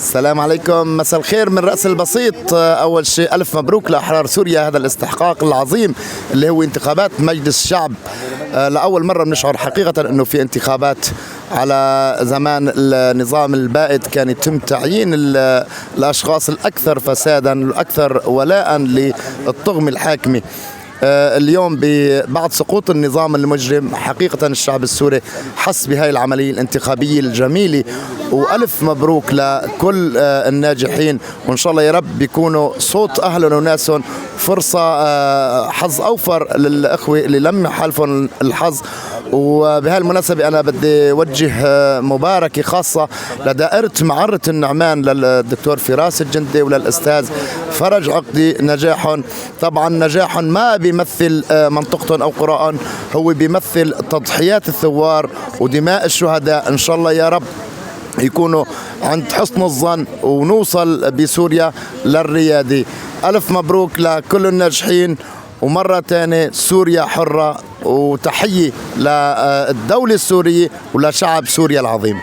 السلام عليكم، مساء الخير من رأس البسيط. أول شيء ألف مبروك لأحرار سوريا، هذا الاستحقاق العظيم اللي هو انتخابات مجلس الشعب. لأول مرة بنشعر حقيقة أنه في انتخابات. على زمان النظام البائد كان يتم تعيين الأشخاص الأكثر فسادا والأكثر ولاء للطغمة الحاكمة. اليوم بعد سقوط النظام المجرم حقيقة الشعب السوري حس بهاي العملية الانتخابية الجميلة، وألف مبروك لكل الناجحين، وإن شاء الله يا رب بيكونوا صوت أهلهم وناسهم، فرصة حظ أوفر للأخوة اللي لم يحالفهم الحظ. وبهالمناسبة أنا بدي وجه مباركة خاصة لدائرة معرة النعمان للدكتور فراس الجندي وللأستاذ فرج عقدي. نجاحهم طبعا نجاحهم ما بيمثل منطقتهم أو قراءهم، هو بيمثل تضحيات الثوار ودماء الشهداء. إن شاء الله يا رب يكونوا عند حسن الظن ونوصل بسوريا للريادة. ألف مبروك لكل الناجحين، ومرة تانية سوريا حرة، وتحية للدولة السورية ولشعب سوريا العظيم.